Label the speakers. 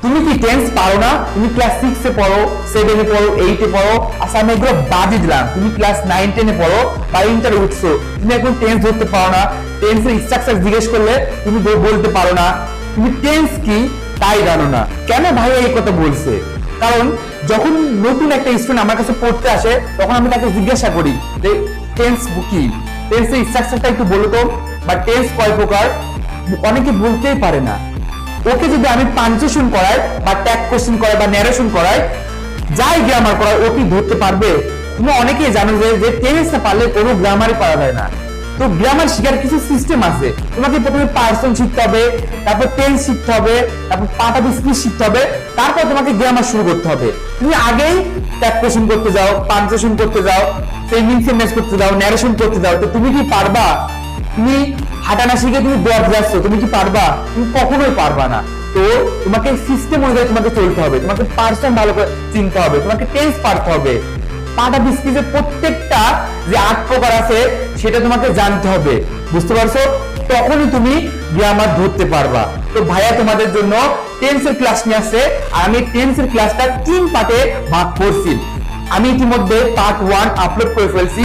Speaker 1: তুমি কি টেন্স পারো না? তুমি ক্লাস 6 এ পড়ো, 7 এ পড়ো, 8 এ পড়ো, আচ্ছা আমি এগুলো বাদই দিলাম। তুমি ক্লাস 9 10 এ পড়ো বা ইন্টারে উঠছো, তুমি এখন টেন্স ধরতে পারো না, টেন্সের স্ট্রাকচার জিজ্ঞেস করলে তুমি বলতে পারো না, তুমি টেন্স কি তাই জানো না। কেন ভাই এই কথা বলছে? কারণ যখন নতুন একটা স্টুডেন্ট আমার কাছে পড়তে আসে তখন আমি তাকে জিজ্ঞাসা করি যে টেন্স কি, টেন্সের স্ট্রাকচারটা একটু বলো তো, বা টেন্স কয় প্রকার। অনেকে বলতেই পারে না। ওকে যদি আমি পাঞ্চুয়েশন করাই বা ট্যাগ কোশ্চেন করাই বা ন্যারেশন করাই, যাই গ্রামার করাই, ও কি ধরতে পারবে? তুমি অনেকেই জানো যে টেন্স না পারলে কোনো গ্রামারই পারা যায় না। তো গ্রামার শেখার কিছু সিস্টেম আছে। তোমাকে প্রথমে পার্সন শিখতে হবে, তারপর টেন্স শিখতে হবে, তারপর পার্ট অফ স্পিচ শিখতে হবে, তারপর তোমাকে গ্রামার শুরু করতে হবে। তুমি আগেই ট্যাগ কোশ্চেন করতে যাও, পাঞ্চুয়েশন করতে যাও, সেন্টেন্স সেন্টেন্স করতে যাও, ন্যারেশন করতে যাও, তো তুমি কি পারবা? তুমি হাঁটা না শিখে তুমি দৌড় যাচ্ছ, তুমি কি পারবা? তুমি কখনোই পারবা না। তো তোমাকে সিস্টেম অনুযায়ী তোমাকে চলতে হবে, তোমাকে পার্সন ভালো করে চিনতে হবে, তোমাকে টেন্স পারতে হবে, পার্ট অফ স্পিচের প্রত্যেকটা যে 8 প্রকার আছে সেটা তোমাকে জানতে হবে। বুঝতে পারছো? তখনই তুমি গ্রামার ধরতে পারবা। তো ভাইয়া তোমাদের জন্য টেন্সের ক্লাস নিয়ে আসছে, আর আমি টেন্সের ক্লাসটা 3 পার্টে ভাগ করছি। আমি ইতিমধ্যে পার্ট 1 আপলোড করে ফেলছি।